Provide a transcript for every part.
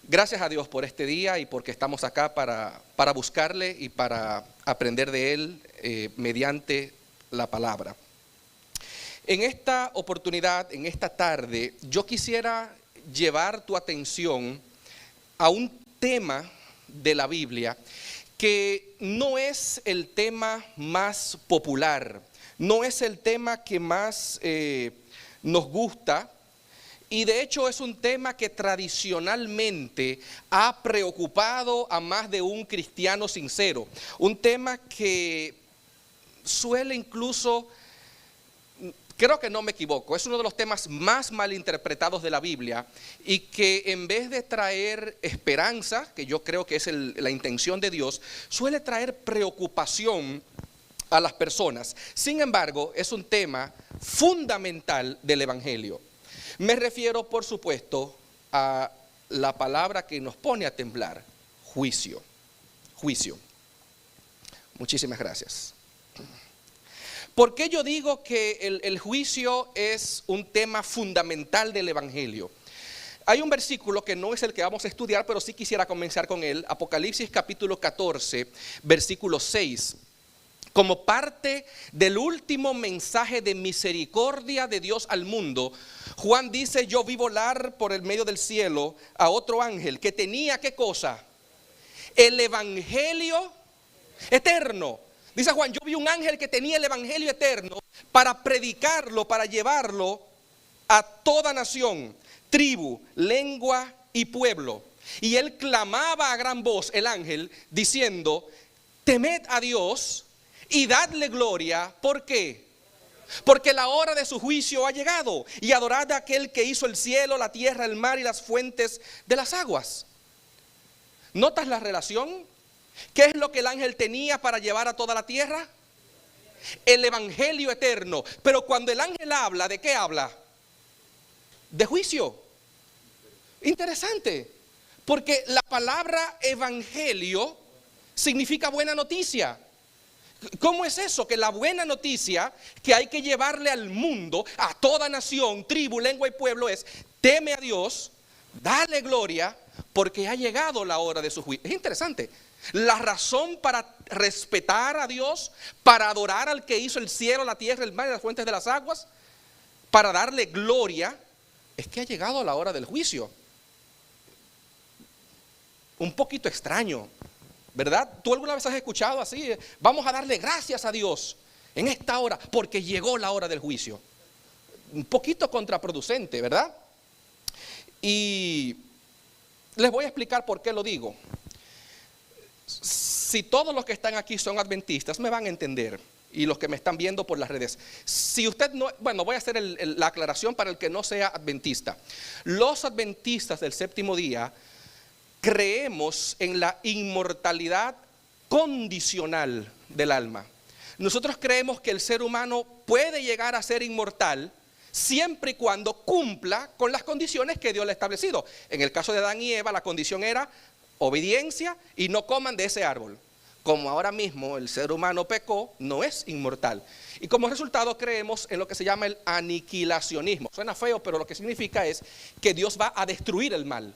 Gracias a Dios por este día y porque estamos acá para buscarle y para aprender de Él mediante la palabra. En esta oportunidad, en esta tarde, yo quisiera llevar tu atención a un tema de la Biblia que no es el tema más popular, no es el tema que más nos gusta. Y de hecho es un tema que tradicionalmente ha preocupado a más de un cristiano sincero. Un tema que suele incluso, creo que no me equivoco, es uno de los temas más malinterpretados de la Biblia y que en vez de traer esperanza, que yo creo que es la intención de Dios, suele traer preocupación a las personas. Sin embargo, es un tema fundamental del Evangelio. Me refiero, por supuesto, a la palabra que nos pone a temblar: juicio. Juicio. Muchísimas gracias. ¿Por qué yo digo que el juicio es un tema fundamental del Evangelio? Hay un versículo que no es el que vamos a estudiar, pero sí quisiera comenzar con él. Apocalipsis capítulo 14, versículo 6. Como parte del último mensaje de misericordia de Dios al mundo, Juan dice: yo vi volar por el medio del cielo a otro ángel que tenía, ¿qué cosa? El evangelio eterno. Dice Juan: yo vi un ángel que tenía el evangelio eterno para predicarlo, para llevarlo a toda nación, tribu, lengua y pueblo. Y él clamaba a gran voz, el ángel, diciendo: temed a Dios y dadle gloria. ¿Por qué? Porque la hora de su juicio ha llegado, y adorad a aquel que hizo el cielo, la tierra, el mar y las fuentes de las aguas. ¿Notas la relación? ¿Qué es lo que el ángel tenía para llevar a toda la tierra? El evangelio eterno. Pero cuando el ángel habla, ¿de qué habla? De juicio. Interesante, porque la palabra evangelio significa buena noticia. ¿Cómo es eso? Que la buena noticia que hay que llevarle al mundo, a toda nación, tribu, lengua y pueblo, es: teme a Dios, dale gloria, porque ha llegado la hora de su juicio. Es interesante. La razón para respetar a Dios, para adorar al que hizo el cielo, la tierra, el mar y las fuentes de las aguas, para darle gloria, es que ha llegado la hora del juicio. Un poquito extraño, ¿verdad? ¿Tú alguna vez has escuchado así? Vamos a darle gracias a Dios en esta hora porque llegó la hora del juicio. Un poquito contraproducente, ¿verdad? Y les voy a explicar por qué lo digo. Si todos los que están aquí son adventistas, me van a entender. Y los que me están viendo por las redes. Si usted no, bueno, voy a hacer la aclaración para el que no sea adventista. Los adventistas del séptimo día creemos en la inmortalidad condicional del alma. Nosotros creemos que el ser humano puede llegar a ser inmortal siempre y cuando cumpla con las condiciones que Dios le ha establecido. En el caso de Adán y Eva, la condición era obediencia y no coman de ese árbol. Como ahora mismo el ser humano pecó, no es inmortal. Y como resultado creemos en lo que se llama el aniquilacionismo. Suena feo, pero lo que significa es que Dios va a destruir el mal.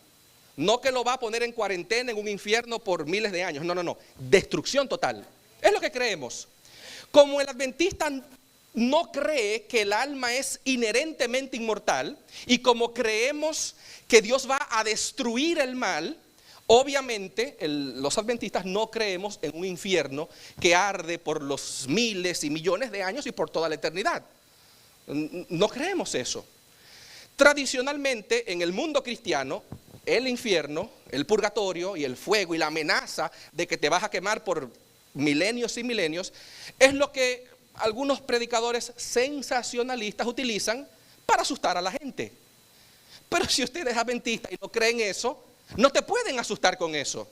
No que lo va a poner en cuarentena en un infierno por miles de años. No. Destrucción total. Es lo que creemos. Como el adventista no cree que el alma es inherentemente inmortal, y como creemos que Dios va a destruir el mal, obviamente los adventistas no creemos en un infierno que arde por los miles y millones de años y por toda la eternidad. No creemos eso. Tradicionalmente en el mundo cristiano, el infierno, el purgatorio y el fuego y la amenaza de que te vas a quemar por milenios y milenios es lo que algunos predicadores sensacionalistas utilizan para asustar a la gente. Pero si usted es adventista y no cree en eso, no te pueden asustar con eso.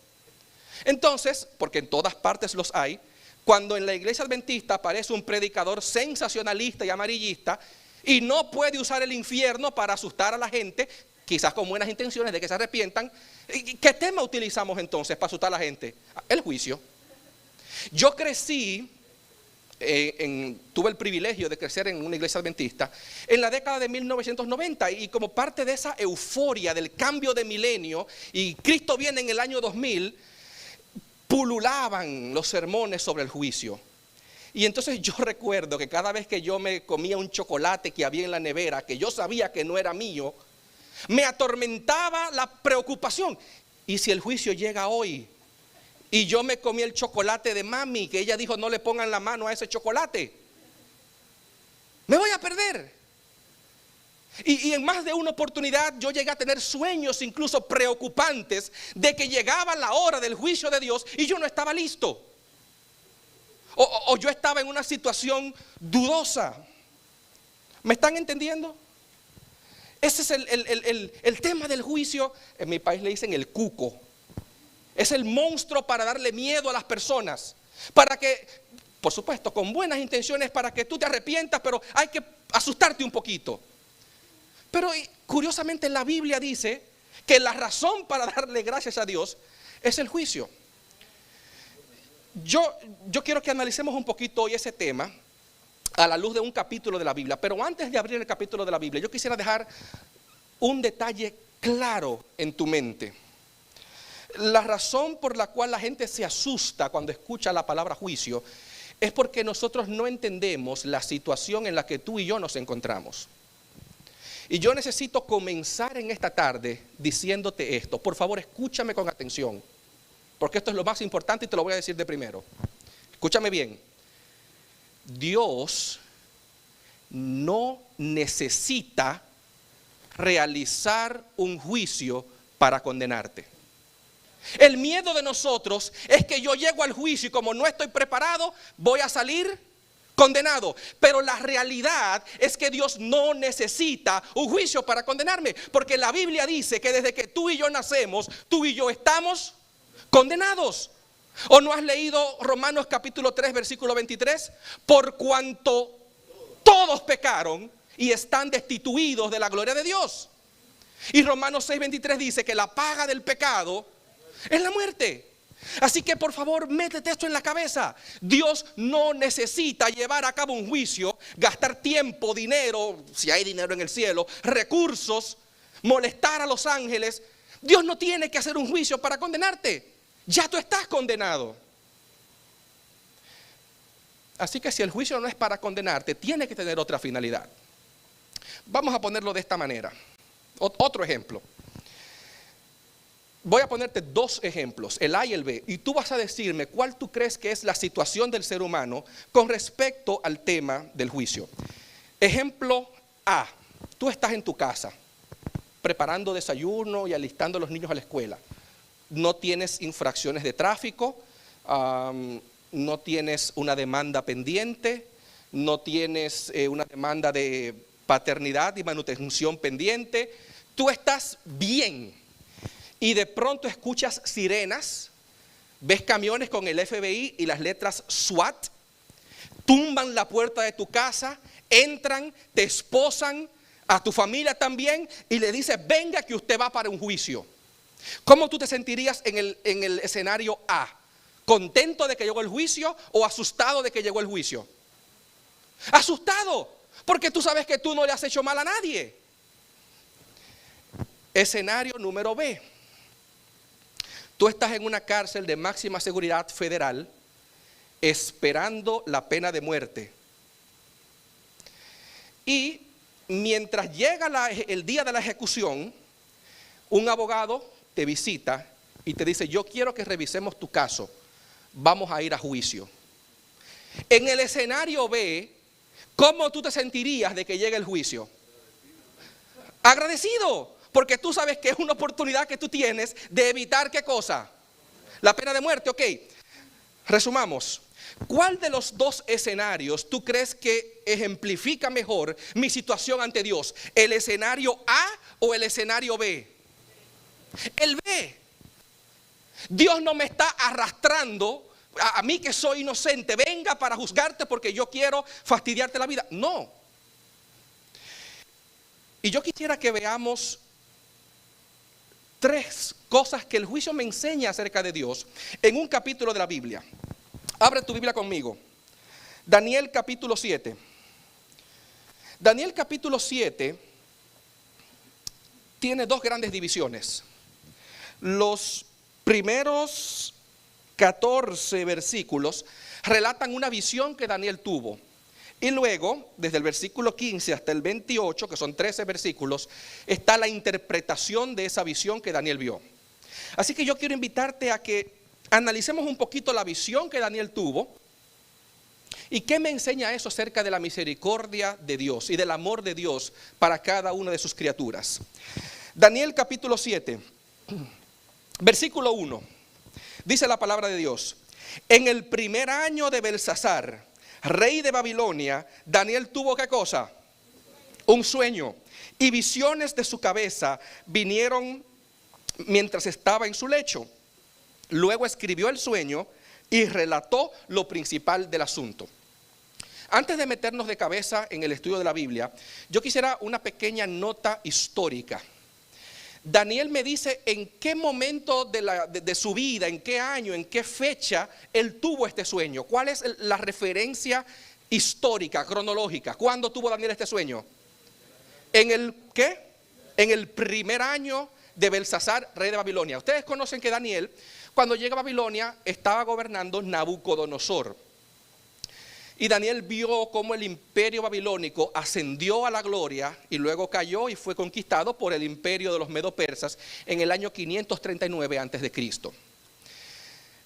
Entonces, porque en todas partes los hay, cuando en la iglesia adventista aparece un predicador sensacionalista y amarillista y no puede usar el infierno para asustar a la gente, quizás con buenas intenciones de que se arrepientan, ¿qué tema utilizamos entonces para asustar a la gente? El juicio. Yo crecí tuve el privilegio de crecer en una iglesia adventista en la década de 1990, y como parte de esa euforia del cambio de milenio, y Cristo viene en el año 2000, pululaban los sermones sobre el juicio. Y entonces yo recuerdo que cada vez que yo me comía un chocolate que había en la nevera, que yo sabía que no era mío, me atormentaba la preocupación. ¿Y si el juicio llega hoy? Y yo me comí el chocolate de mami, que ella dijo no le pongan la mano a ese chocolate. Me voy a perder. Y en más de una oportunidad yo llegué a tener sueños incluso preocupantes de que llegaba la hora del juicio de Dios y yo no estaba listo. O yo estaba en una situación dudosa. ¿Me están entendiendo? Ese es el tema del juicio. En mi país le dicen el cuco. Es el monstruo para darle miedo a las personas. Para que, por supuesto, con buenas intenciones, para que tú te arrepientas, pero hay que asustarte un poquito. Pero curiosamente la Biblia dice que la razón para darle gracias a Dios es el juicio. Yo quiero que analicemos un poquito hoy ese tema a la luz de un capítulo de la Biblia. Pero antes de abrir el capítulo de la Biblia, yo quisiera dejar un detalle claro en tu mente. La razón por la cual la gente se asusta cuando escucha la palabra juicio es porque nosotros no entendemos la situación en la que tú y yo nos encontramos. Y yo necesito comenzar en esta tarde diciéndote esto. Por favor, escúchame con atención, porque esto es lo más importante y te lo voy a decir de primero. Escúchame bien. Dios no necesita realizar un juicio para condenarte. El miedo de nosotros es que yo llego al juicio y como no estoy preparado, voy a salir condenado. Pero la realidad es que Dios no necesita un juicio para condenarme, porque la Biblia dice que desde que tú y yo nacemos, tú y yo estamos condenados. ¿O no has leído Romanos capítulo 3 versículo 23? Por cuanto todos pecaron y están destituidos de la gloria de Dios. Y Romanos 6 23 dice que la paga del pecado es la muerte. Así que por favor métete esto en la cabeza. Dios no necesita llevar a cabo un juicio, gastar tiempo, dinero, si hay dinero en el cielo, recursos, molestar a los ángeles. Dios no tiene que hacer un juicio para condenarte. Ya tú estás condenado. Así que si el juicio no es para condenarte, tiene que tener otra finalidad. Vamos a ponerlo de esta manera. Otro ejemplo. Voy a ponerte dos ejemplos, el A y el B, y tú vas a decirme cuál tú crees que es la situación del ser humano con respecto al tema del juicio. Ejemplo A. Tú estás en tu casa preparando desayuno y alistando a los niños a la escuela. No tienes infracciones de tráfico, no tienes una demanda pendiente, no tienes una demanda de paternidad y manutención pendiente. Tú estás bien y de pronto escuchas sirenas, ves camiones con el FBI y las letras SWAT, tumban la puerta de tu casa, entran, te esposan, a tu familia también, y le dices, venga que usted va para un juicio. ¿Cómo tú te sentirías en el escenario A? ¿Contento de que llegó el juicio o asustado de que llegó el juicio? Asustado, porque tú sabes que tú no le has hecho mal a nadie. Escenario número B. Tú estás en una cárcel de máxima seguridad federal esperando la pena de muerte. Y mientras llega el día de la ejecución, un abogado te visita y te dice, yo quiero que revisemos tu caso, vamos a ir a juicio. En el escenario B, ¿cómo tú te sentirías de que llegue el juicio? Agradecido, porque tú sabes que es una oportunidad que tú tienes de evitar ¿qué cosa? La pena de muerte. Ok, resumamos. ¿Cuál de los dos escenarios tú crees que ejemplifica mejor mi situación ante Dios? ¿El escenario A o el escenario B? El B. Dios no me está arrastrando a mí que soy inocente, venga para juzgarte porque yo quiero fastidiarte la vida. No. Y yo quisiera que veamos tres cosas que el juicio me enseña acerca de Dios en un capítulo de la Biblia. Abre tu Biblia conmigo. Daniel capítulo 7. Daniel capítulo 7 tiene dos grandes divisiones. Los primeros 14 versículos relatan una visión que Daniel tuvo. Y luego, desde el versículo 15 hasta el 28, que son 13 versículos, está la interpretación de esa visión que Daniel vio. Así que yo quiero invitarte a que analicemos un poquito la visión que Daniel tuvo y qué me enseña eso acerca de la misericordia de Dios y del amor de Dios para cada una de sus criaturas. Daniel capítulo 7, versículo 1, dice la palabra de Dios: en el primer año de Belsasar, rey de Babilonia, Daniel tuvo ¿qué cosa? Un sueño, y visiones de su cabeza vinieron mientras estaba en su lecho. Luego escribió el sueño y relató lo principal del asunto. Antes de meternos de cabeza en el estudio de la Biblia, yo quisiera una pequeña nota histórica. Daniel me dice en qué momento de su vida, en qué año, en qué fecha él tuvo este sueño. ¿Cuál es la referencia histórica, cronológica? ¿Cuándo tuvo Daniel este sueño? ¿En el qué? En el primer año de Belsasar, rey de Babilonia. Ustedes conocen que Daniel, cuando llega a Babilonia, estaba gobernando Nabucodonosor. Y Daniel vio cómo el imperio babilónico ascendió a la gloria y luego cayó y fue conquistado por el imperio de los medo-persas en el año 539 a.C.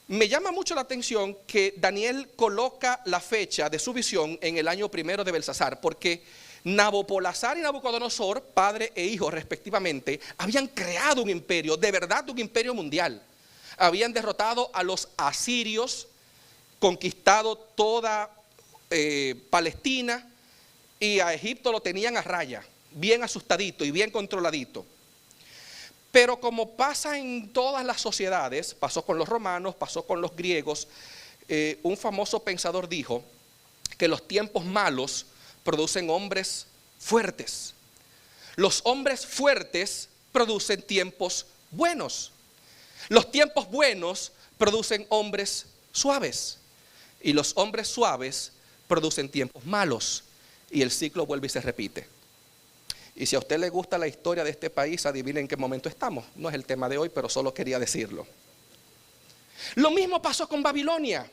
Me llama mucho la atención que Daniel coloca la fecha de su visión en el año primero de Belsasar, porque Nabopolassar y Nabucodonosor, padre e hijo respectivamente, habían creado un imperio, de verdad un imperio mundial. Habían derrotado a los asirios, conquistado toda Palestina, y a Egipto lo tenían a raya, bien asustadito y bien controladito. Pero como pasa en todas las sociedades, pasó con los romanos, pasó con los griegos, un famoso pensador dijo que los tiempos malos producen hombres fuertes. Los hombres fuertes producen tiempos buenos. Los tiempos buenos producen hombres suaves. Y los hombres suaves producen tiempos malos. Y el ciclo vuelve y se repite. Y si a usted le gusta la historia de este país, adivinen en qué momento estamos. No es el tema de hoy, pero solo quería decirlo. Lo mismo pasó con Babilonia.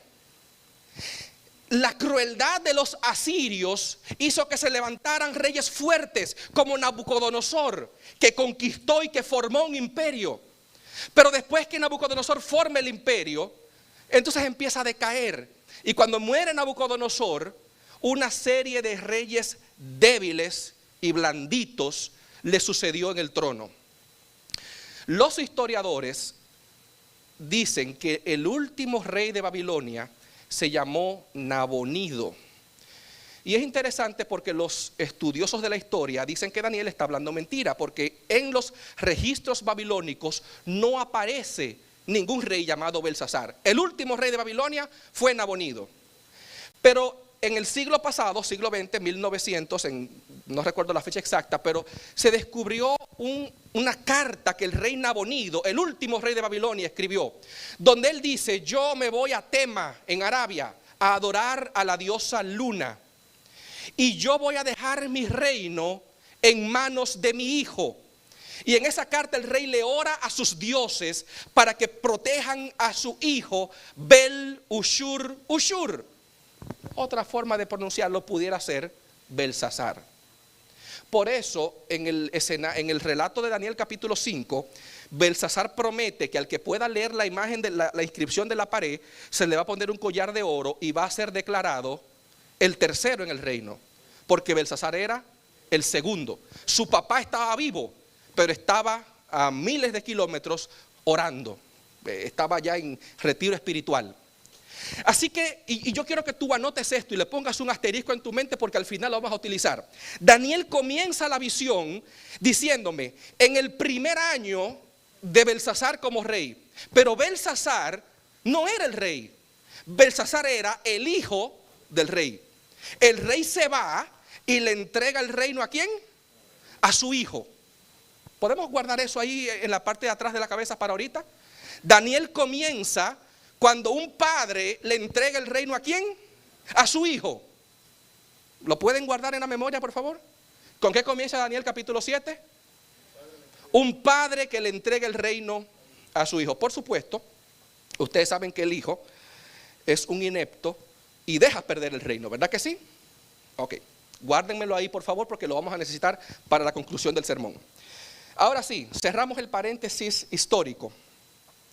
La crueldad de los asirios hizo que se levantaran reyes fuertes como Nabucodonosor, que conquistó y que formó un imperio. Pero después que Nabucodonosor forma el imperio, entonces empieza a decaer. Y cuando muere Nabucodonosor, una serie de reyes débiles y blanditos le sucedió en el trono. Los historiadores dicen que el último rey de Babilonia se llamó Nabonido. Y es interesante porque los estudiosos de la historia dicen que Daniel está hablando mentira, porque en los registros babilónicos no aparece ningún rey llamado Belsasar. El último rey de Babilonia fue Nabonido. Pero en el siglo pasado, siglo XX, 1900, no recuerdo la fecha exacta, pero se descubrió una carta que el rey Nabonido, el último rey de Babilonia, escribió, donde él dice: yo me voy a Tema, en Arabia, a adorar a la diosa Luna, y yo voy a dejar mi reino en manos de mi hijo. Y en esa carta el rey le ora a sus dioses para que protejan a su hijo Bel-Ushur. Otra forma de pronunciarlo pudiera ser Belsasar. Por eso en el relato de Daniel capítulo 5, Belsasar promete que al que pueda leer la imagen de la inscripción de la pared, se le va a poner un collar de oro y va a ser declarado el tercero en el reino, porque Belsasar era el segundo. Su papá estaba vivo, pero estaba a miles de kilómetros orando, estaba ya en retiro espiritual. Así que, y yo quiero que tú anotes esto y le pongas un asterisco en tu mente, porque al final lo vamos a utilizar. Daniel comienza la visión diciéndome: en el primer año de Belsasar como rey. Pero Belsasar no era el rey. Belsasar era el hijo del rey. El rey se va y le entrega el reino ¿a quién? A su hijo. ¿Podemos guardar eso ahí en la parte de atrás de la cabeza para ahorita? Daniel comienza cuando un padre le entrega el reino ¿a quién? a su hijo. ¿Lo pueden guardar en la memoria, por favor? ¿Con qué comienza Daniel capítulo 7? Un padre que le entrega el reino a su hijo. Por supuesto, ustedes saben que el hijo es un inepto y deja perder el reino, ¿verdad que sí? Ok, guárdenmelo ahí por favor porque lo vamos a necesitar para la conclusión del sermón. Ahora sí, cerramos el paréntesis histórico.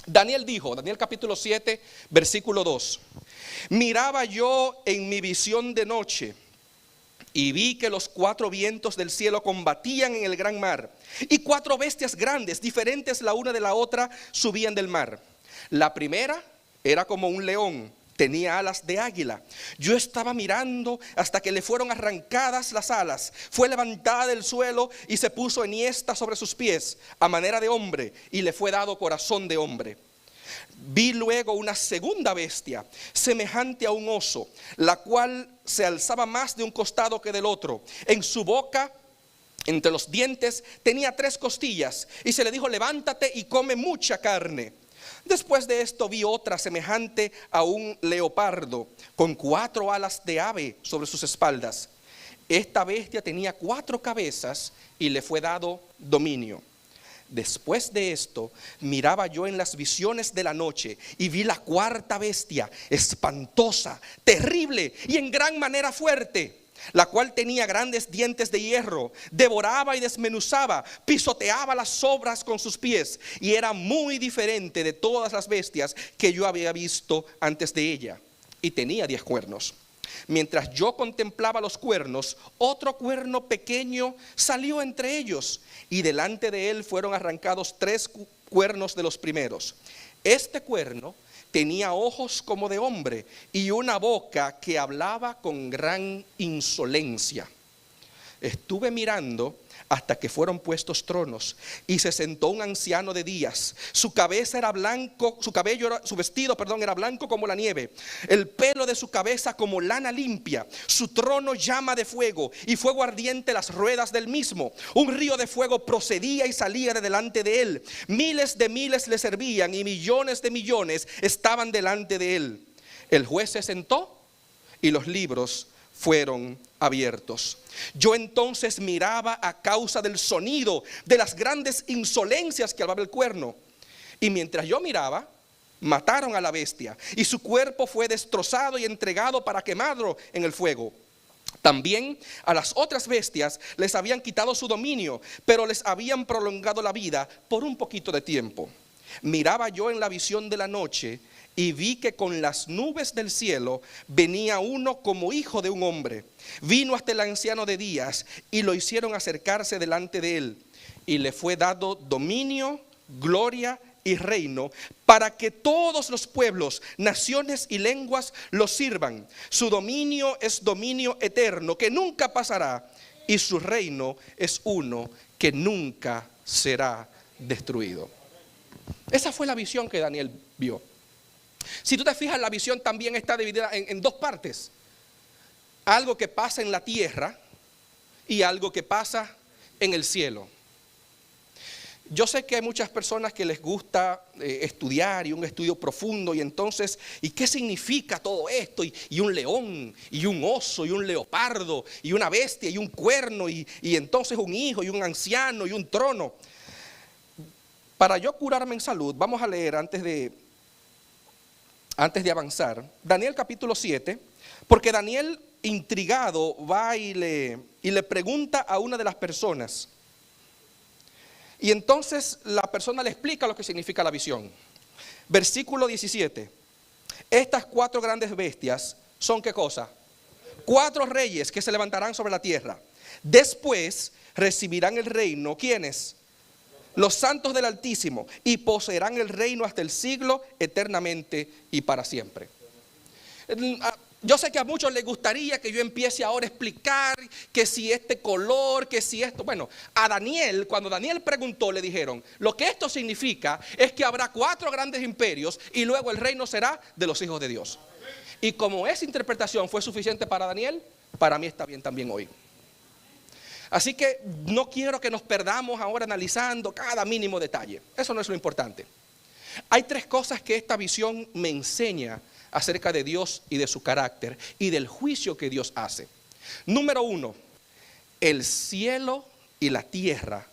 Daniel dijo, Daniel capítulo 7, versículo 2. Miraba yo en mi visión de noche y vi que los 4 vientos del cielo combatían en el gran mar, y 4 bestias grandes, diferentes la una de la otra, subían del mar. La primera era como un león, tenía alas de águila. Yo estaba mirando hasta que le fueron arrancadas las alas. Fue levantada del suelo y se puso enhiesta sobre sus pies, a manera de hombre, y le fue dado corazón de hombre. Vi luego una segunda bestia, semejante a un oso, la cual se alzaba más de un costado que del otro. En su boca, entre los dientes, tenía 3 costillas, y se le dijo: levántate y come mucha carne. Después de esto vi otra semejante a un leopardo, con 4 alas de ave sobre sus espaldas. Esta bestia tenía 4 cabezas y le fue dado dominio. Después de esto miraba yo en las visiones de la noche y vi la 4ª bestia, espantosa, terrible y en gran manera fuerte, la cual tenía grandes dientes de hierro, devoraba y desmenuzaba, pisoteaba las sobras con sus pies, y era muy diferente de todas las bestias que yo había visto antes de ella, y tenía 10 cuernos. Mientras yo contemplaba los cuernos, otro cuerno pequeño salió entre ellos, y delante de él fueron arrancados 3 cuernos de los primeros. Este cuerno tenía ojos como de hombre y una boca que hablaba con gran insolencia. Estuve mirando hasta que fueron puestos tronos, y se sentó un anciano de días. Su cabeza era blanco, su vestido era blanco como la nieve, el pelo de su cabeza como lana limpia. Su trono llama de fuego, y fuego ardiente las ruedas del mismo. Un río de fuego procedía y salía de delante de él. Miles de miles le servían, y millones de millones estaban delante de él. El juez se sentó y los libros fueron abiertos. Yo entonces miraba a causa del sonido de las grandes insolencias que hablaba el cuerno. Y mientras yo miraba, mataron a la bestia, y su cuerpo fue destrozado y entregado para quemarlo en el fuego. También a las otras bestias les habían quitado su dominio, pero les habían prolongado la vida por un poquito de tiempo. Miraba yo en la visión de la noche y vi que con las nubes del cielo venía uno como hijo de un hombre. Vino hasta el anciano de días y lo hicieron acercarse delante de él. Y le fue dado dominio, gloria y reino, para que todos los pueblos, naciones y lenguas lo sirvan. Su dominio es dominio eterno, que nunca pasará, y su reino es uno que nunca será destruido. Esa fue la visión que Daniel vio. Si tú te fijas, la visión también está dividida en 2 partes. Algo que pasa en la tierra y algo que pasa en el cielo. Yo sé que hay muchas personas que les gusta estudiar, y un estudio profundo, y entonces, ¿y qué significa todo esto? Y un león, y un oso, y un leopardo, y una bestia, y un cuerno, y entonces un hijo, y un anciano, y un trono. Para yo curarme en salud, vamos a leer antes de avanzar, Daniel capítulo 7, porque Daniel, intrigado, va y le pregunta a una de las personas. Y entonces la persona le explica lo que significa la visión. Versículo 17. Estas 4 grandes bestias son ¿qué cosa? 4 reyes que se levantarán sobre la tierra. Después recibirán el reino, ¿quiénes? Los santos del Altísimo, y poseerán el reino hasta el siglo, eternamente y para siempre. Yo sé que a muchos les gustaría que yo empiece ahora a explicar que si este color, que si esto. Bueno, a Daniel, cuando Daniel preguntó, le dijeron: lo que esto significa es que habrá 4 grandes imperios y luego el reino será de los hijos de Dios. Y como esa interpretación fue suficiente para Daniel, para mí está bien también hoy. Así que no quiero que nos perdamos ahora analizando cada mínimo detalle. Eso no es lo importante. Hay 3 cosas que esta visión me enseña acerca de Dios y de su carácter y del juicio que Dios hace. Número 1, el cielo y la tierra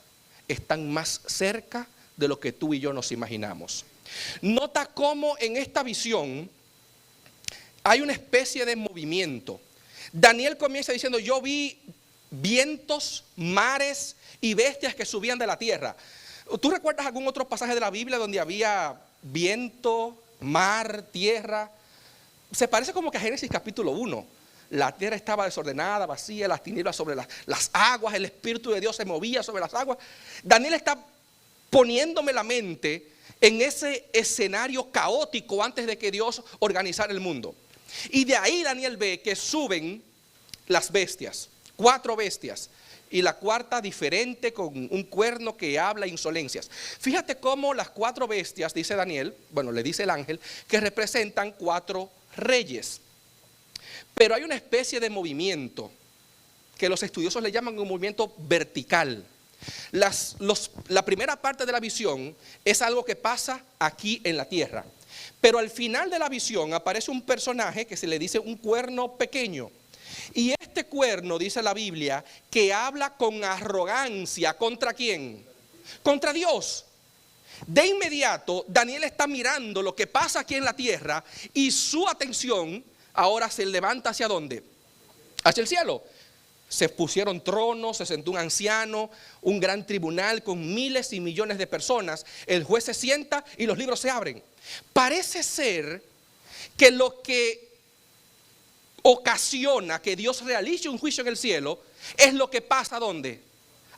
están más cerca de lo que tú y yo nos imaginamos. Nota cómo en esta visión hay una especie de movimiento. Daniel comienza diciendo: yo vi vientos, mares y bestias que subían de la tierra. ¿Tú recuerdas algún otro pasaje de la Biblia donde había viento, mar, tierra? Se parece como que a Génesis capítulo 1. La tierra estaba desordenada, vacía, las tinieblas sobre las aguas, el Espíritu de Dios se movía sobre las aguas. Daniel está poniéndome la mente en ese escenario caótico antes de que Dios organizara el mundo. Y de ahí Daniel ve que suben las bestias, 4 bestias, y la cuarta diferente con un cuerno que habla insolencias. Fíjate cómo las 4 bestias, dice Daniel, bueno, le dice el ángel, que representan 4 reyes. Pero hay una especie de movimiento que los estudiosos le llaman un movimiento vertical. La primera parte de la visión es algo que pasa aquí en la tierra. Pero al final de la visión aparece un personaje que se le dice un cuerno pequeño. Y este cuerno, dice la Biblia, que habla con arrogancia. ¿Contra quién? Contra Dios. De inmediato, Daniel está mirando lo que pasa aquí en la tierra y su atención ahora se levanta ¿hacia dónde? Hacia el cielo. Se pusieron tronos, se sentó un anciano, un gran tribunal con miles y millones de personas. El juez se sienta y los libros se abren. Parece ser que lo que ocasiona que Dios realice un juicio en el cielo es lo que pasa ¿dónde?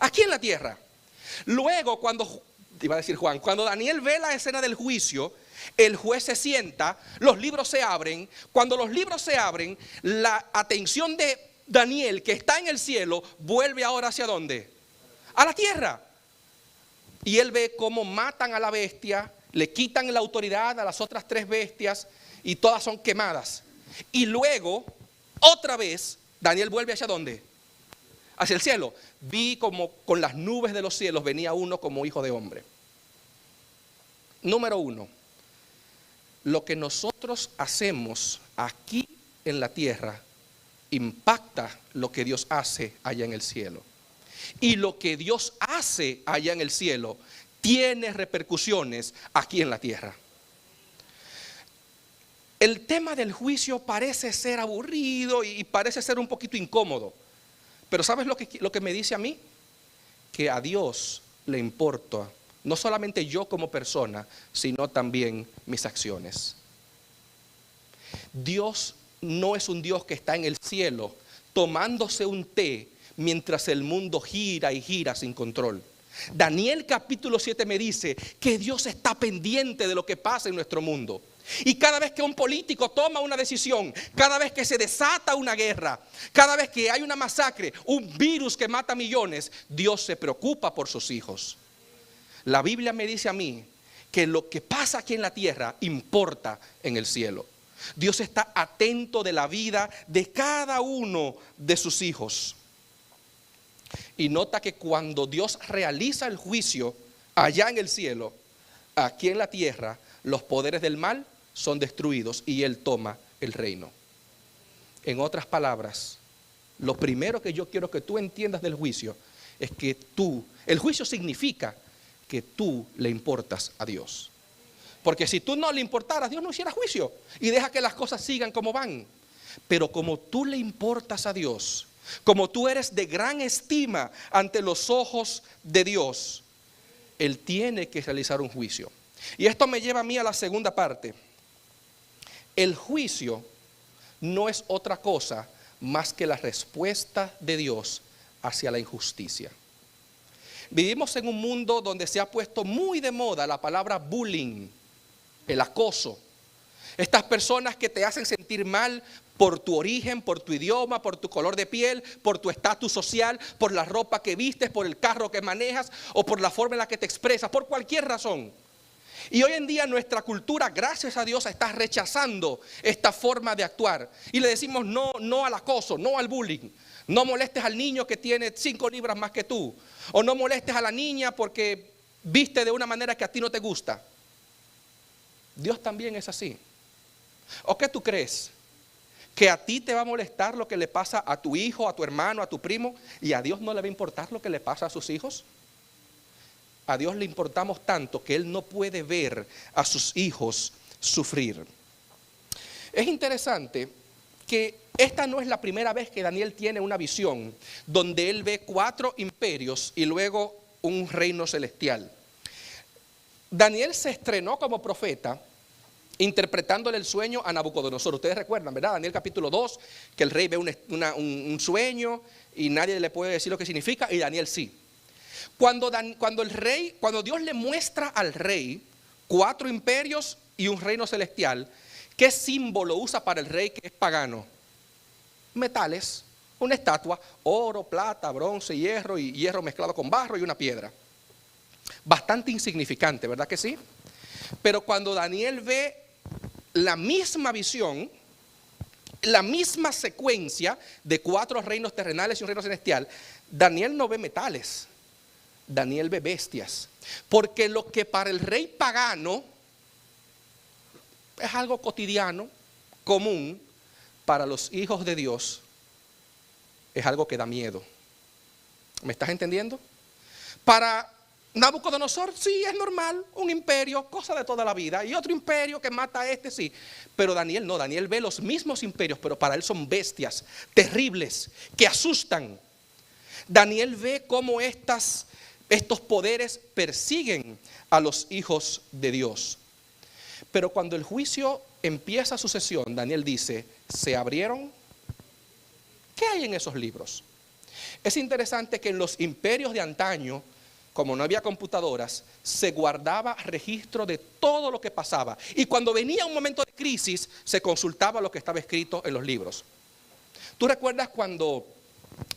Aquí en la tierra. Luego cuando Daniel ve la escena del juicio, el juez se sienta, los libros se abren. Cuando los libros se abren, la atención de Daniel, que está en el cielo, vuelve ahora ¿hacia dónde? A la tierra. Y él ve cómo matan a la bestia, le quitan la autoridad a las otras 3 bestias y todas son quemadas. Y luego, otra vez, Daniel vuelve ¿hacia dónde? Hacia el cielo. Vi como con las nubes de los cielos venía uno como hijo de hombre. Número 1. Lo que nosotros hacemos aquí en la tierra impacta lo que Dios hace allá en el cielo. Y lo que Dios hace allá en el cielo tiene repercusiones aquí en la tierra. El tema del juicio parece ser aburrido y parece ser un poquito incómodo. Pero ¿sabes lo que me dice a mí? Que a Dios le importa no solamente yo como persona, sino también mis acciones. Dios no es un Dios que está en el cielo tomándose un té mientras el mundo gira y gira sin control. Daniel capítulo 7 me dice que Dios está pendiente de lo que pasa en nuestro mundo. Y cada vez que un político toma una decisión, cada vez que se desata una guerra, cada vez que hay una masacre, un virus que mata millones, Dios se preocupa por sus hijos. La Biblia me dice a mí que lo que pasa aquí en la tierra importa en el cielo. Dios está atento de la vida de cada uno de sus hijos. Y nota que cuando Dios realiza el juicio allá en el cielo, aquí en la tierra, los poderes del mal son destruidos y Él toma el reino. En otras palabras, lo primero que yo quiero que tú entiendas del juicio es que el juicio significa que tú le importas a Dios. Porque si tú no le importaras, Dios no hiciera juicio y deja que las cosas sigan como van. Pero como tú le importas a Dios, como tú eres de gran estima ante los ojos de Dios, Él tiene que realizar un juicio. Y esto me lleva a mí a la segunda parte. El juicio no es otra cosa más que la respuesta de Dios hacia la injusticia. Vivimos en un mundo donde se ha puesto muy de moda la palabra bullying, el acoso. Estas personas que te hacen sentir mal por tu origen, por tu idioma, por tu color de piel, por tu estatus social, por la ropa que vistes, por el carro que manejas o por la forma en la que te expresas, por cualquier razón. Y hoy en día nuestra cultura, gracias a Dios, está rechazando esta forma de actuar. Y le decimos no al acoso, no al bullying. No molestes al niño que tiene 5 libras más que tú. O no molestes a la niña porque viste de una manera que a ti no te gusta. Dios también es así. ¿O qué tú crees? ¿Que a ti te va a molestar lo que le pasa a tu hijo, a tu hermano, a tu primo, y a Dios no le va a importar lo que le pasa a sus hijos? A Dios le importamos tanto que Él no puede ver a sus hijos sufrir. Es interesante que esta no es la primera vez que Daniel tiene una visión donde él ve 4 imperios y luego un reino celestial. Daniel se estrenó como profeta interpretándole el sueño a Nabucodonosor. Ustedes recuerdan, ¿verdad? Daniel capítulo 2, que el rey ve un sueño y nadie le puede decir lo que significa, y Daniel sí. Cuando Dios le muestra al rey 4 imperios y un reino celestial, ¿qué símbolo usa para el rey que es pagano? Metales, una estatua, oro, plata, bronce, hierro y hierro mezclado con barro y una piedra. Bastante insignificante, ¿verdad que sí? Pero cuando Daniel ve la misma visión, la misma secuencia de 4 reinos terrenales y un reino celestial, Daniel no ve metales, Daniel ve bestias. Porque lo que para el rey pagano es algo cotidiano, común, para los hijos de Dios es algo que da miedo. ¿Me estás entendiendo? Para Nabucodonosor sí es normal, un imperio, cosa de toda la vida, y otro imperio que mata a este sí. Pero Daniel no, Daniel ve los mismos imperios, pero para él son bestias terribles que asustan. Daniel ve cómo estos poderes persiguen a los hijos de Dios. Pero cuando el juicio empieza su sesión, Daniel dice, ¿se abrieron? ¿Qué hay en esos libros? Es interesante que en los imperios de antaño, como no había computadoras, se guardaba registro de todo lo que pasaba. Y cuando venía un momento de crisis, se consultaba lo que estaba escrito en los libros. ¿Tú recuerdas cuando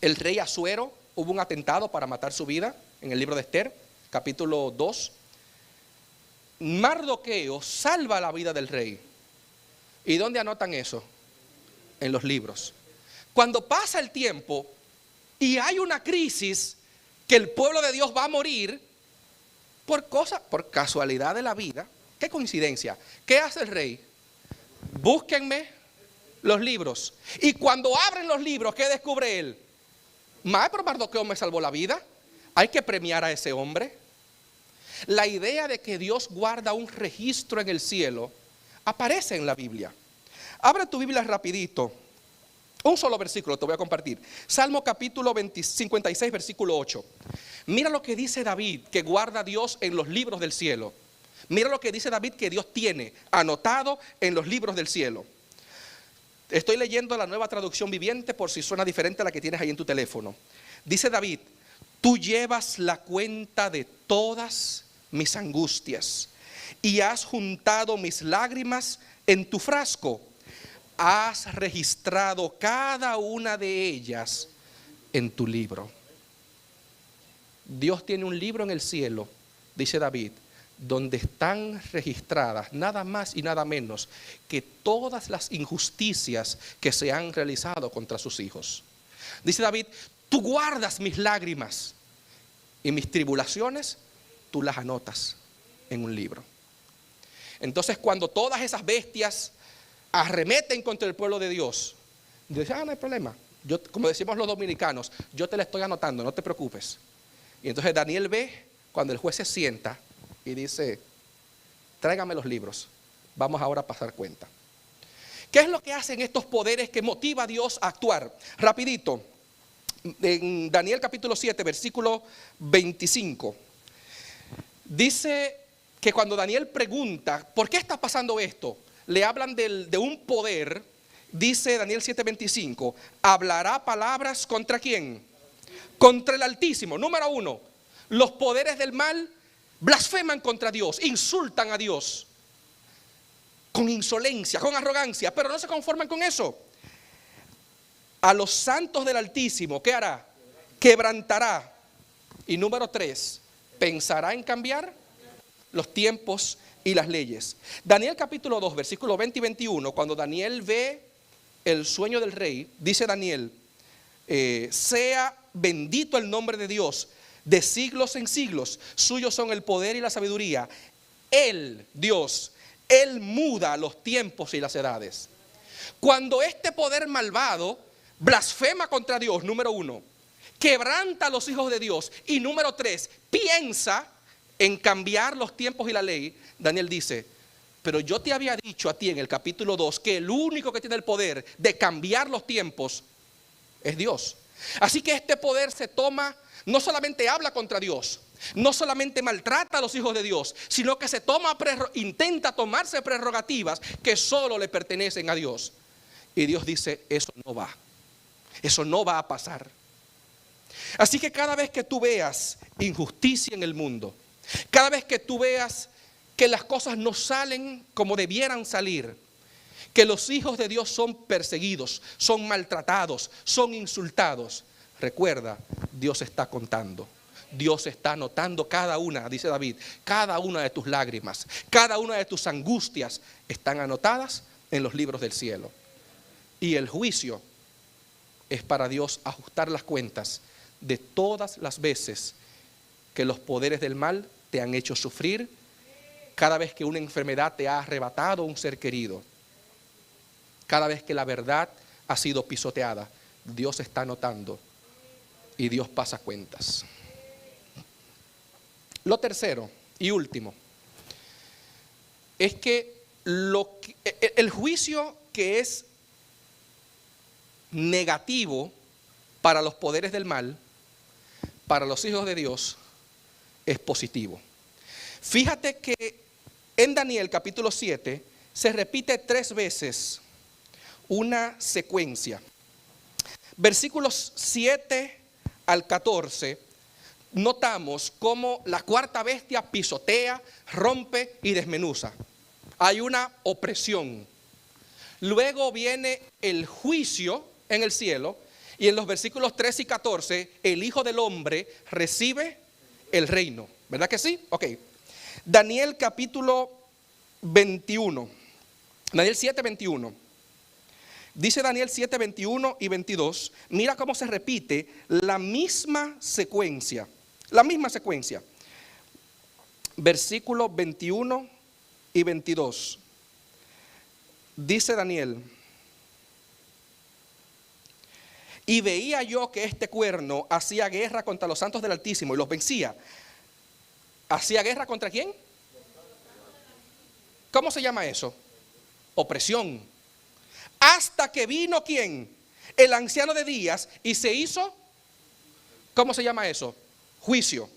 el rey Asuero hubo un atentado para matar su vida? En el libro de Esther, capítulo 2. Mardoqueo salva la vida del rey. ¿Y dónde anotan eso? En los libros. Cuando pasa el tiempo y hay una crisis que el pueblo de Dios va a morir por casualidad de la vida, qué coincidencia, ¿qué hace el rey? Búsquenme los libros. Y cuando abren los libros, ¿qué descubre él? Pero Mardoqueo me salvó la vida. Hay que premiar a ese hombre. La idea de que Dios guarda un registro en el cielo aparece en la Biblia. Abre tu Biblia rapidito. Un solo versículo te voy a compartir. Salmo capítulo 56, versículo 8. Mira lo que dice David, que guarda Dios en los libros del cielo. Mira lo que dice David, que Dios tiene anotado en los libros del cielo. Estoy leyendo la Nueva Traducción Viviente por si suena diferente a la que tienes ahí en tu teléfono. Dice David, tú llevas la cuenta de todas mis angustias y has juntado mis lágrimas en tu frasco. Has registrado cada una de ellas en tu libro. Dios tiene un libro en el cielo, dice David, donde están registradas nada más y nada menos que todas las injusticias que se han realizado contra sus hijos. Dice David, tú guardas mis lágrimas y mis tribulaciones, tú las anotas en un libro. Entonces cuando todas esas bestias arremeten contra el pueblo de Dios, Dios dice, no hay problema, yo, como decimos los dominicanos, yo te la estoy anotando, no te preocupes. Y entonces Daniel ve cuando el juez se sienta y dice, tráigame los libros, vamos ahora a pasar cuenta. ¿Qué es lo que hacen estos poderes que motiva a Dios a actuar? Rapidito, en Daniel capítulo 7, versículo 25, dice que cuando Daniel pregunta, ¿por qué está pasando esto? Le hablan de un poder, dice Daniel 7:25, hablará palabras ¿contra quién? Contra el Altísimo. Número 1, los poderes del mal blasfeman contra Dios, insultan a Dios con insolencia, con arrogancia, pero no se conforman con eso. A los santos del Altísimo, ¿qué hará? Quebrantará. Y número 3, pensará en cambiar los tiempos y las leyes. Daniel capítulo 2, versículo 20 y 21, cuando Daniel ve el sueño del rey, dice Daniel, sea bendito el nombre de Dios de siglos en siglos, suyos son el poder y la sabiduría. Él, Dios, Él muda los tiempos y las edades. Cuando este poder malvado blasfema contra Dios, número 1, quebranta a los hijos de Dios, y número 3, piensa en cambiar los tiempos y la ley, Daniel dice: pero yo te había dicho a ti en el capítulo 2 que el único que tiene el poder de cambiar los tiempos es Dios. Así que este poder se toma, no solamente habla contra Dios, no solamente maltrata a los hijos de Dios, sino que intenta tomarse prerrogativas que solo le pertenecen a Dios. Y Dios dice: eso no va a pasar. Así que cada vez que tú veas injusticia en el mundo, cada vez que tú veas que las cosas no salen como debieran salir, que los hijos de Dios son perseguidos, son maltratados, son insultados, recuerda, Dios está contando. Dios está anotando cada una, dice David, cada una de tus lágrimas, cada una de tus angustias están anotadas en los libros del cielo. Y el juicio es para Dios ajustar las cuentas de todas las veces que los poderes del mal te han hecho sufrir, cada vez que una enfermedad te ha arrebatado un ser querido, cada vez que la verdad ha sido pisoteada. Dios está anotando y Dios pasa cuentas. Lo tercero y último es que el juicio que es negativo para los poderes del mal, para los hijos de Dios, es positivo. Fíjate que en Daniel capítulo 7 se repite 3 veces una secuencia. Versículos 7 al 14, notamos cómo la cuarta bestia pisotea, rompe y desmenuza. Hay una opresión. Luego viene el juicio en el cielo, y en los versículos 13 y 14 el Hijo del Hombre recibe el reino. ¿Verdad que sí? Ok. Daniel capítulo 21. Daniel 7, 21. Dice Daniel 7, 21 y 22. Mira cómo se repite la misma secuencia. La misma secuencia. Versículos 21 y 22. Dice Daniel: y veía yo que este cuerno hacía guerra contra los santos del Altísimo y los vencía. ¿Hacía guerra contra quién? ¿Cómo se llama eso? Opresión. Hasta que vino ¿quién? El anciano de días y se hizo, ¿cómo se llama eso? Juicio.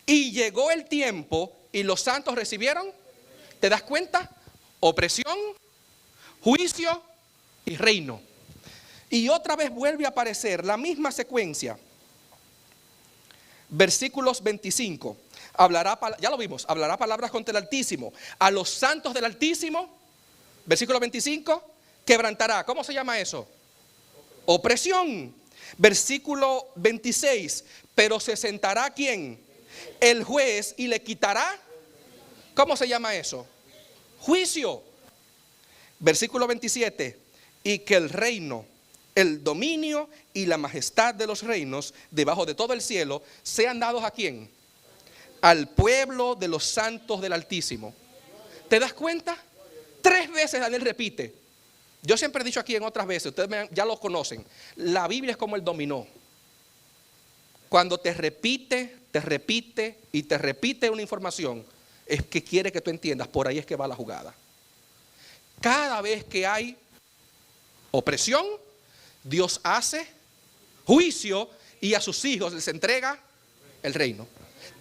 Y llegó el tiempo y los santos recibieron, ¿te das cuenta? Opresión, juicio y reino. Y otra vez vuelve a aparecer la misma secuencia. Versículos 25. Ya lo vimos, hablará palabras contra el Altísimo. A los santos del Altísimo, versículo 25, quebrantará. ¿Cómo se llama eso? Opresión. Versículo 26. Pero se sentará ¿quién? El juez y le quitará. ¿Cómo se llama eso? Juicio. Versículo 27. Y que el reino, el dominio y la majestad de los reinos debajo de todo el cielo sean dados ¿a quién? Al pueblo de los santos del Altísimo. ¿Te das cuenta? 3 veces Daniel repite. Yo siempre he dicho aquí en otras veces, ustedes ya lo conocen, la Biblia es como el dominó. Cuando te repite y te repite una información, es que quiere que tú entiendas, por ahí es que va la jugada. Cada vez que hay opresión, Dios hace juicio y a sus hijos les entrega el reino.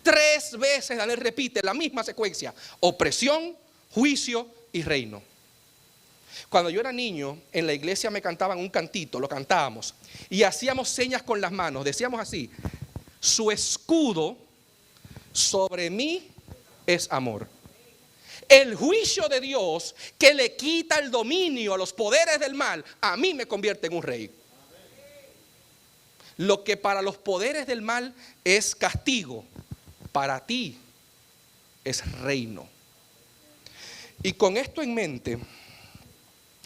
3 veces Daniel repite la misma secuencia: opresión, juicio y reino. Cuando yo era niño, en la iglesia me cantaban un cantito, lo cantábamos, y hacíamos señas con las manos, decíamos así: su escudo sobre mí es amor. El juicio de Dios que le quita el dominio a los poderes del mal, a mí me convierte en un rey. Lo que para los poderes del mal es castigo, para ti es reino. Y con esto en mente,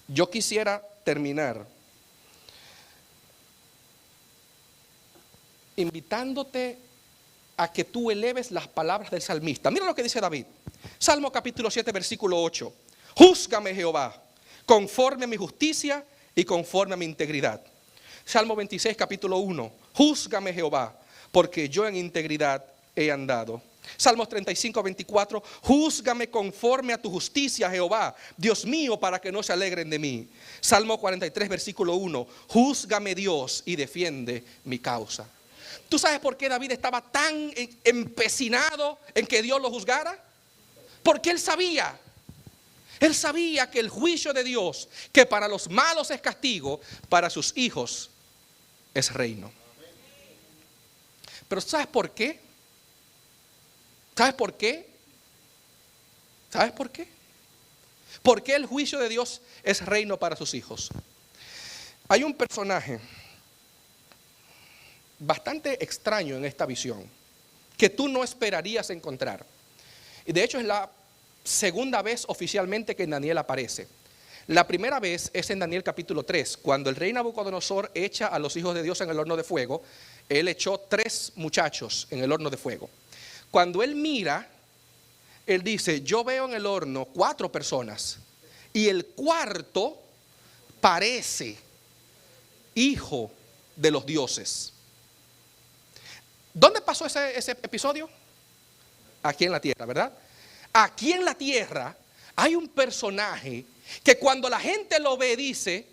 yo quisiera terminar invitándote a que tú eleves las palabras del salmista. Mira lo que dice David. Salmo capítulo 7, versículo 8. Júzgame, Jehová, conforme a mi justicia y conforme a mi integridad. Salmo 26, capítulo 1. Júzgame, Jehová, porque yo en integridad he andado. Salmos 35, 24. Júzgame conforme a tu justicia, Jehová, Dios mío, para que no se alegren de mí. Salmo 43, versículo 1. Júzgame, Dios, y defiende mi causa. ¿Tú sabes por qué David estaba tan empecinado en que Dios lo juzgara? Porque él sabía que el juicio de Dios, que para los malos es castigo, para sus hijos es reino. Pero ¿sabes por qué? ¿Sabes por qué? ¿Sabes por qué? ¿Por qué el juicio de Dios es reino para sus hijos? Hay un personaje bastante extraño en esta visión que tú no esperarías encontrar. Y de hecho es la segunda vez oficialmente que en Daniel aparece. La primera vez es en Daniel capítulo 3, cuando el rey Nabucodonosor echa a los hijos de Dios en el horno de fuego. Él echó 3 muchachos en el horno de fuego. Cuando él mira, él dice, yo veo en el horno 4 personas y el cuarto parece hijo de los dioses. ¿Dónde pasó ese episodio? Aquí en la tierra, ¿verdad? Aquí en la tierra hay un personaje que cuando la gente lo ve dice,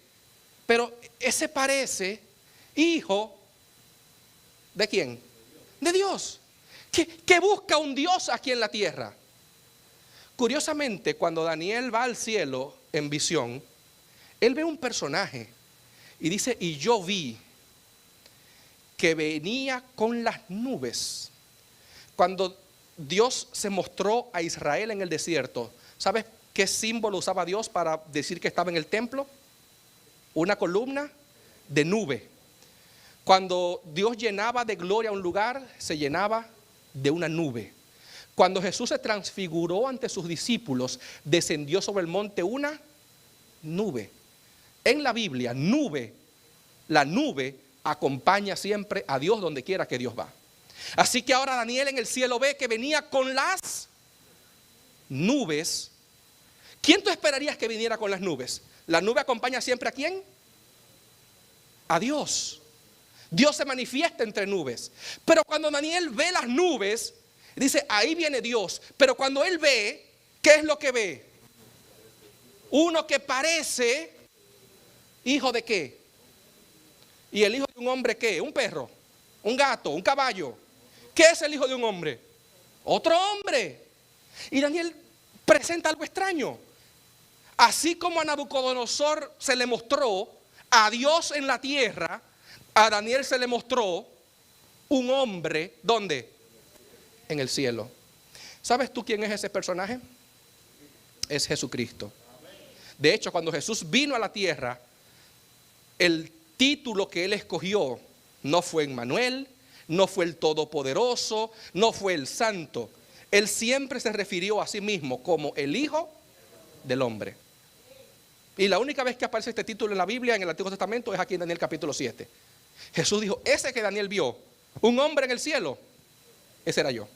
pero ese parece hijo ¿de quién? De Dios. ¿Qué busca un Dios aquí en la tierra? Curiosamente, cuando Daniel va al cielo en visión, él ve un personaje y dice, y yo vi que venía con las nubes. Cuando Dios se mostró a Israel en el desierto, ¿sabes qué símbolo usaba Dios para decir que estaba en el templo? Una columna de nube. Cuando Dios llenaba de gloria un lugar, se llenaba de una nube. Cuando Jesús se transfiguró ante sus discípulos, descendió sobre el monte una nube. En la Biblia, la nube acompaña siempre a Dios donde quiera que Dios va. Así que ahora Daniel en el cielo ve que venía con las nubes. ¿Quién tú esperarías que viniera con las nubes? ¿La nube acompaña siempre a quién? A Dios. Dios se manifiesta entre nubes. Pero cuando Daniel ve las nubes, dice, ahí viene Dios. Pero cuando él ve, ¿qué es lo que ve? Uno que parece hijo de qué. ¿Y el hijo de un hombre qué? Un perro, un gato, un caballo. ¿Qué es el hijo de un hombre? Otro hombre. Y Daniel presenta algo extraño. Así como a Nabucodonosor se le mostró a Dios en la tierra, a Daniel se le mostró un hombre, ¿dónde? En el cielo. ¿Sabes tú quién es ese personaje? Es Jesucristo. De hecho, cuando Jesús vino a la tierra, el título que él escogió no fue Emmanuel, no fue el Todopoderoso, no fue el Santo. Él siempre se refirió a sí mismo como el Hijo del Hombre. Y la única vez que aparece este título en la Biblia, en el Antiguo Testamento, es aquí en Daniel capítulo 7. Jesús dijo, ese que Daniel vio, un hombre en el cielo, ese era yo.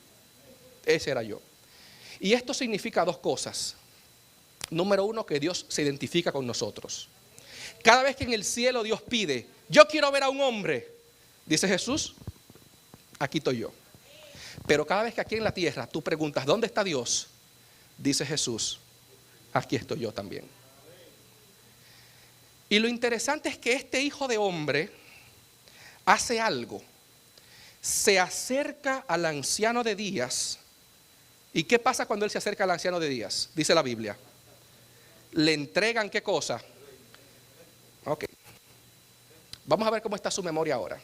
Ese era yo. Y esto significa 2 cosas. Número 1, que Dios se identifica con nosotros. Cada vez que en el cielo Dios pide, yo quiero ver a un hombre, dice Jesús, aquí estoy yo. Pero cada vez que aquí en la tierra tú preguntas, ¿dónde está Dios? Dice Jesús, aquí estoy yo también. Y lo interesante es que este hijo de hombre hace algo. Se acerca al anciano de días. ¿Y qué pasa cuando él se acerca al anciano de días? Dice la Biblia. Le entregan ¿qué cosa? Ok. Vamos a ver cómo está su memoria ahora.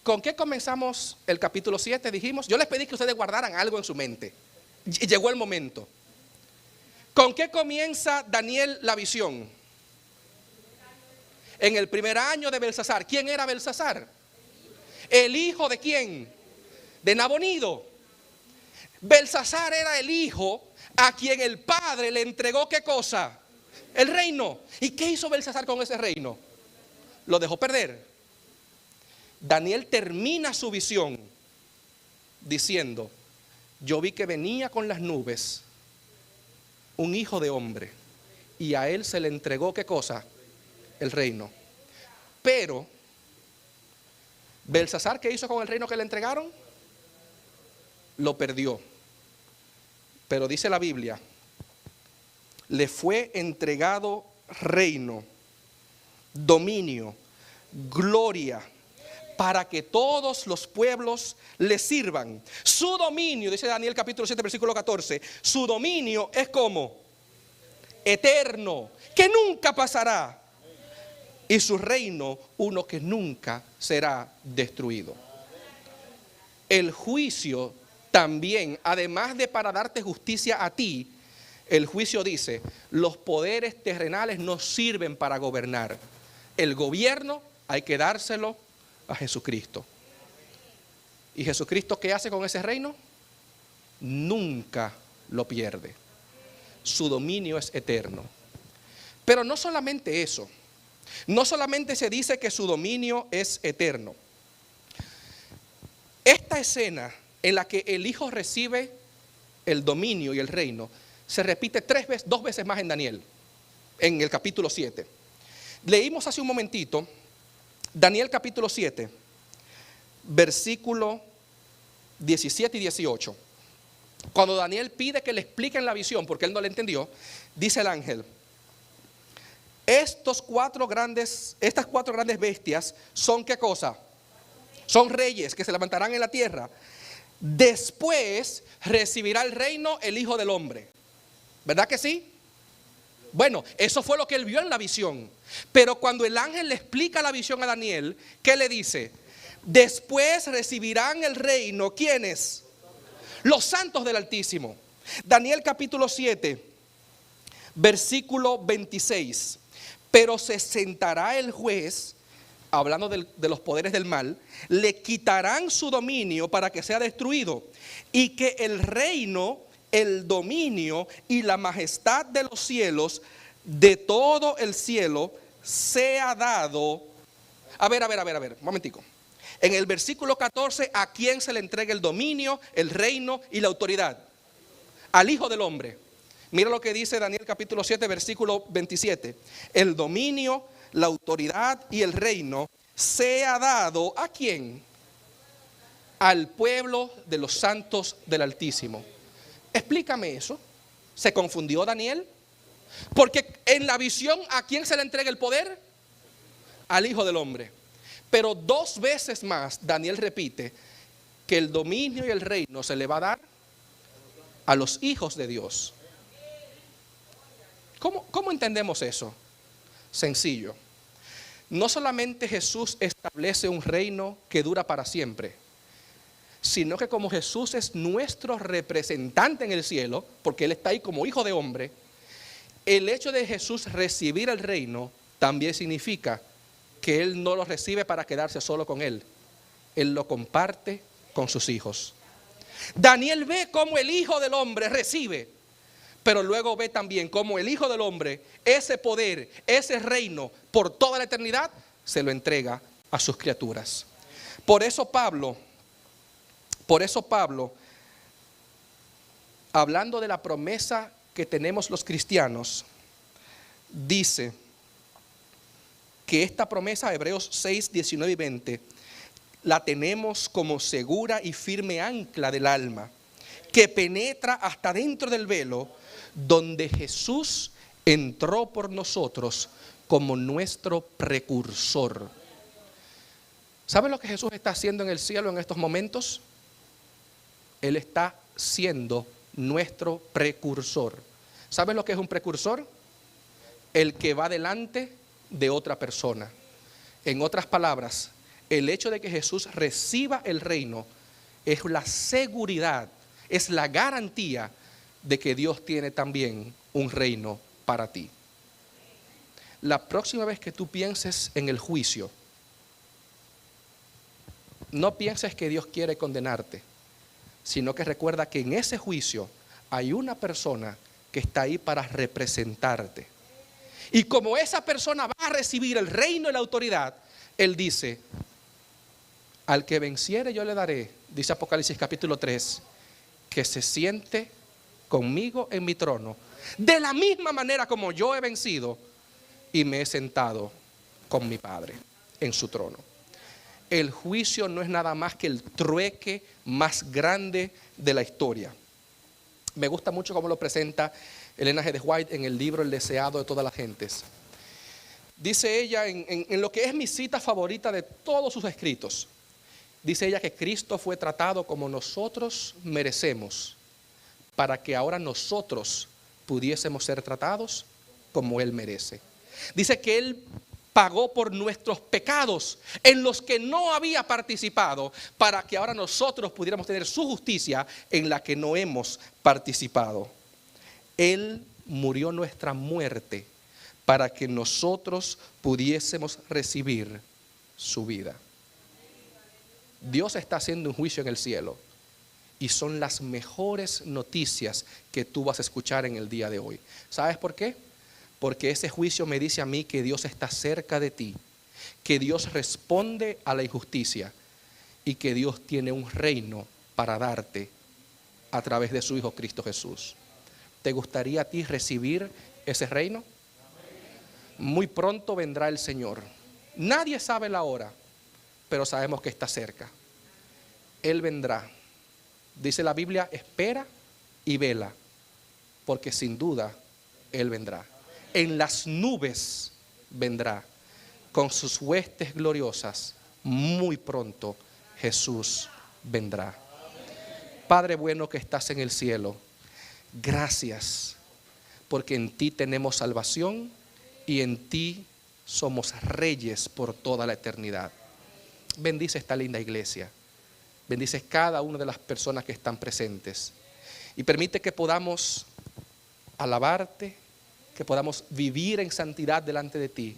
¿Con qué comenzamos el capítulo 7? Dijimos, yo les pedí que ustedes guardaran algo en su mente. Llegó el momento. ¿Con qué comienza Daniel la visión? En el primer año de Belsasar. ¿Quién era Belsasar? ¿El hijo de quién? De Nabonido. Belsasar era el hijo a quien el padre le entregó ¿qué cosa? El reino. ¿Y qué hizo Belsasar con ese reino? Lo dejó perder. Daniel termina su visión diciendo, yo vi que venía con las nubes un hijo de hombre, y a él se le entregó, ¿qué cosa? El reino. Pero, Belsasar, ¿qué hizo con el reino que le entregaron? Lo perdió. Pero dice la Biblia, le fue entregado reino, dominio, gloria, para que todos los pueblos le sirvan. Su dominio, dice Daniel capítulo 7, versículo 14, su dominio es como eterno, que nunca pasará. Y su reino, uno que nunca será destruido. El juicio también, además de para darte justicia a ti, el juicio dice, los poderes terrenales no sirven para gobernar. El gobierno hay que dárselo a Jesucristo. ¿Y Jesucristo qué hace con ese reino? Nunca lo pierde. Su dominio es eterno. Pero no solamente eso. No solamente se dice que su dominio es eterno. Esta escena en la que el Hijo recibe el dominio y el reino se repite dos veces más en Daniel, en el capítulo 7. Leímos hace un momentito Daniel capítulo 7, versículo 17 y 18. Cuando Daniel pide que le expliquen la visión, porque él no la entendió, dice el ángel, estas cuatro grandes bestias son ¿qué cosa? Son reyes que se levantarán en la tierra. Después recibirá el reino el Hijo del Hombre. ¿Verdad que sí? Bueno, eso fue lo que él vio en la visión. Pero cuando el ángel le explica la visión a Daniel, ¿qué le dice? Después recibirán el reino, ¿quiénes? Los santos del Altísimo. Daniel capítulo 7, versículo 26. Pero se sentará el juez, hablando de los poderes del mal, le quitarán su dominio para que sea destruido, y que el reino, el dominio y la majestad de los cielos, de todo el cielo, sea dado. A ver, un momentico. En el versículo 14, ¿a quién se le entrega el dominio, el reino y la autoridad? Al Hijo del Hombre. Mira lo que dice Daniel capítulo 7, versículo 27. El dominio, la autoridad y el reino sea dado ¿a quién? Al pueblo de los santos del Altísimo. Explícame eso. ¿Se confundió Daniel? Porque en la visión, ¿a quién se le entrega el poder? Al Hijo del Hombre. Pero dos veces más Daniel repite que el dominio y el reino se le va a dar a los hijos de Dios. ¿Cómo entendemos eso? Sencillo. No solamente Jesús establece un reino que dura para siempre, sino que como Jesús es nuestro representante en el cielo, porque Él está ahí como Hijo de Hombre, el hecho de Jesús recibir el reino también significa que Él no lo recibe para quedarse solo con Él. Él lo comparte con sus hijos. Daniel ve cómo el Hijo del Hombre recibe, pero luego ve también cómo el Hijo del Hombre, ese poder, ese reino, por toda la eternidad, se lo entrega a sus criaturas. Por eso Pablo, hablando de la promesa que tenemos los cristianos, dice que esta promesa, Hebreos 6, 19 y 20, la tenemos como segura y firme ancla del alma, que penetra hasta dentro del velo, donde Jesús entró por nosotros como nuestro precursor. ¿Saben lo que Jesús está haciendo en el cielo en estos momentos? Él está siendo nuestro precursor. ¿Saben lo que es un precursor? El que va delante de otra persona. En otras palabras, el hecho de que Jesús reciba el reino es la seguridad, es la garantía de que Dios tiene también un reino para ti. La próxima vez que tú pienses en el juicio, no pienses que Dios quiere condenarte, sino que recuerda que en ese juicio hay una persona que está ahí para representarte. Y como esa persona va a recibir el reino y la autoridad, Él dice, al que venciere yo le daré, dice Apocalipsis capítulo 3, que se siente conmigo en mi trono, de la misma manera como yo he vencido y me he sentado con mi Padre en su trono. El juicio no es nada más que el trueque más grande de la historia. Me gusta mucho cómo lo presenta Elena G. de White en el libro El deseado de todas las gentes. Dice ella en lo que es mi cita favorita de todos sus escritos, dice ella que Cristo fue tratado como nosotros merecemos, para que ahora nosotros pudiésemos ser tratados como Él merece. Dice que Él pagó por nuestros pecados en los que no había participado, para que ahora nosotros pudiéramos tener su justicia en la que no hemos participado. Él murió nuestra muerte para que nosotros pudiésemos recibir su vida. Dios está haciendo un juicio en el cielo y son las mejores noticias que tú vas a escuchar en el día de hoy. ¿Sabes por qué? Porque ese juicio me dice a mí que Dios está cerca de ti, que Dios responde a la injusticia y que Dios tiene un reino para darte a través de su Hijo Cristo Jesús. ¿Te gustaría a ti recibir ese reino? Muy pronto vendrá el Señor. Nadie sabe la hora, pero sabemos que está cerca. Él vendrá. Dice la Biblia, espera y vela, porque sin duda Él vendrá. En las nubes vendrá, con sus huestes gloriosas. Muy pronto Jesús vendrá. Padre bueno que estás en el cielo, gracias, porque en ti tenemos salvación y en ti somos reyes por toda la eternidad. Bendice esta linda iglesia. Bendice cada una de las personas que están presentes. Y permite que podamos alabarte, que podamos vivir en santidad delante de ti,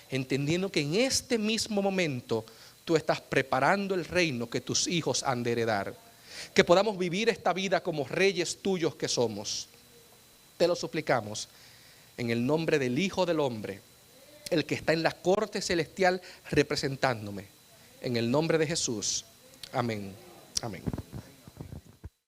entendiendo que en este mismo momento tú estás preparando el reino que tus hijos han de heredar. Que podamos vivir esta vida como reyes tuyos que somos. Te lo suplicamos en el nombre del Hijo del Hombre, el que está en la corte celestial representándome. En el nombre de Jesús. Amén. Amén.